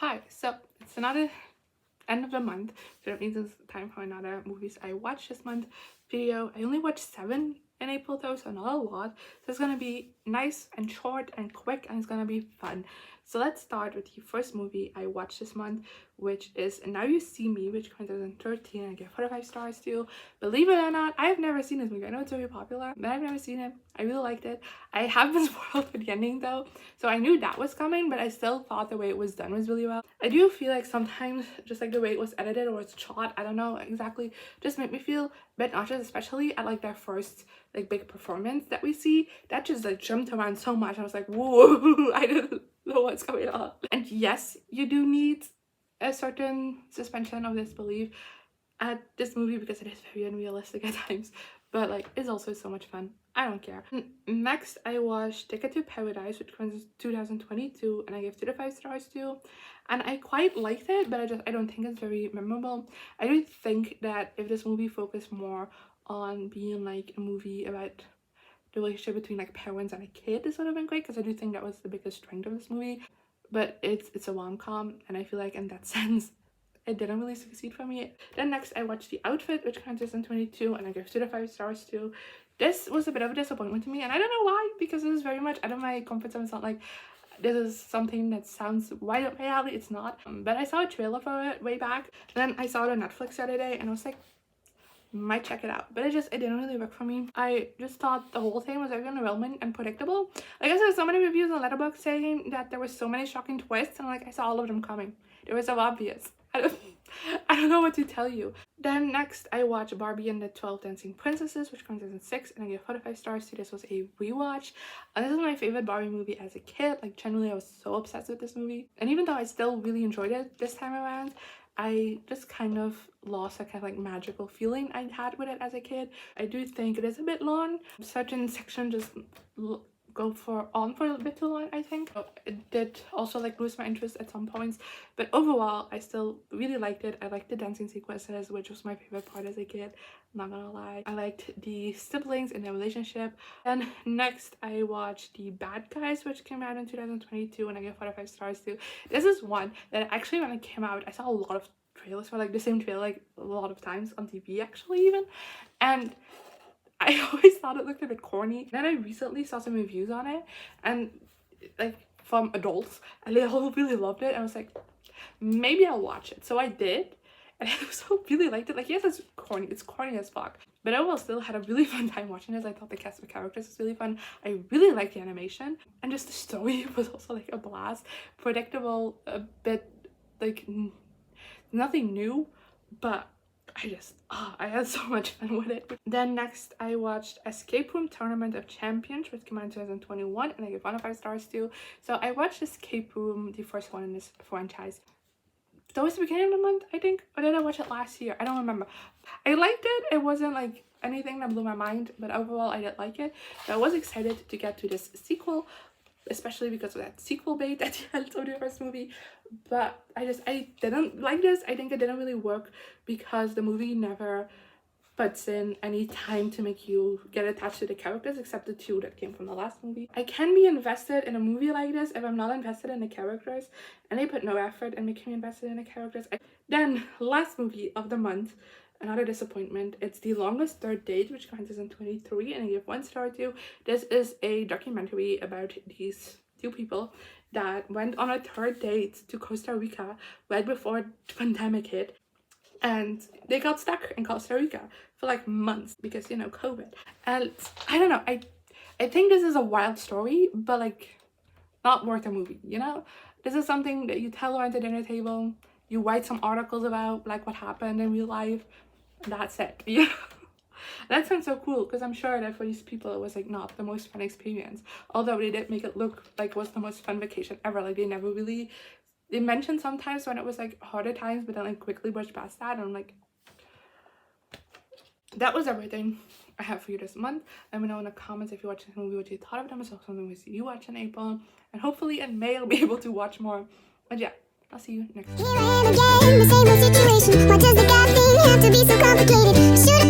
Hi, so it's another end of the month, so that means it's time for another movies I watched this month video. I only watched 7 in April though, so not a lot. So it's gonna be nice and short and quick, and it's gonna be fun. So let's start with the first movie I watched this month, which is Now You See Me, which comes out in 13 and I give 4 to 5 stars to. Believe it or not, I have never seen this movie. I know it's very popular, but I've never seen it. I really liked it. I have been spoiled for the ending though, so I knew that was coming, but I still thought the way it was done was really well. I do feel like sometimes just like the way it was edited or it's shot, I don't know exactly, just made me feel a bit nauseous, especially at like their first like big performance that we see. That just like jumped around so much. I was like, whoa, I didn't know what's going on. And yes, you do need a certain suspension of disbelief at this movie because it is very unrealistic at times, but like it's also so much fun. I don't care. Next, I watched Ticket to Paradise, which was 2022, and I gave 2 to 5 stars to, and I quite liked it, but I don't think it's very memorable. I do think that if this movie focused more on being like a movie about the relationship between like parents and a kid, this would have been great, because I do think that was the biggest strength of this movie. But it's a rom-com, and I feel like in that sense it didn't really succeed for me. Then next I watched The Outfit, which comes out in 2022, and I gave 2 to 5 stars to. This was a bit of a disappointment to me, and I don't know why, because it is very much out of my comfort zone. It's not like this is something that sounds right up my alley. It's not. But I saw a trailer for it way back, and then I saw it on Netflix the other day, and I was like, might check it out. But it didn't really work for me. I just thought the whole thing was very underwhelming and predictable. Like I saw so many reviews on Letterboxd saying that there were so many shocking twists, and like I saw all of them coming. They were so obvious. I don't know what to tell you. Then next I watched Barbie and the 12 Dancing Princesses, which comes out in 6, and I gave 4 to 5 stars to. This was a rewatch, and this is my favorite Barbie movie as a kid. Like generally I was so obsessed with this movie, and even though I still really enjoyed it this time around, I just kind of lost a kind of like magical feeling I had with it as a kid. I do think it is a bit long. Certain sections just go on for a bit too long, I think. It did also like lose my interest at some points, but overall I still really liked it. I liked the dancing sequences, which was my favorite part as a kid, not gonna lie. I liked the siblings and their relationship. And next I watched The Bad Guys, which came out in 2022, and I gave 4 to 5 stars to. This is one that actually when it came out I saw a lot of trailers for, like the same trailer like a lot of times on TV actually even, and I always thought it looked a bit corny. Then I recently saw some reviews on it, and like from adults, and they all really loved it. I was like, maybe I'll watch it. So I did, and I also really liked it. Like yes, it's corny as fuck, but I overall still had a really fun time watching this. I thought the cast of characters was really fun. I really liked the animation, and just the story was also like a blast. Predictable, a bit like nothing new, but I had so much fun with it. Then next I watched Escape Room Tournament of Champions, which came out in 2021, and I gave 1 to 5 stars to. So I watched Escape Room, the first one in this franchise. That was the beginning of the month, I think, or did I watch it last year? I don't remember. I liked it. It wasn't like anything that blew my mind, but overall I did like it. So I was excited to get to this sequel, especially because of that sequel bait at the end of the first movie. But I didn't like this. I think it didn't really work because the movie never puts in any time to make you get attached to the characters, except the 2 that came from the last movie. I can be invested in a movie like this if I'm not invested in the characters, and they put no effort in making me invested in the characters. Then last movie of the month, another disappointment. It's The Longest Third Date, which comes in 2023, and I give 1 star to. This is a documentary about these 2 people that went on a 3rd date to Costa Rica right before the pandemic hit, and they got stuck in Costa Rica for like months because, you know, COVID. And I don't know, I think this is a wild story, but like not worth a movie, you know? This is something that you tell around the dinner table, you write some articles about like what happened in real life, and that's it. Yeah. That sounds so cool, because I'm sure that for these people it was like not the most fun experience, although they did make it look like it was the most fun vacation ever. Like they mentioned sometimes when it was like harder times, but then like quickly brushed past that, and I'm like, that was everything I have for you this month. Let me know in the comments if you watched this movie what you thought of them, or something we see you watch in April, and hopefully in May I'll be able to watch more. But yeah, I'll see you next time. Here I am again, the same old situation. Why does the God thing have to be so complicated? Should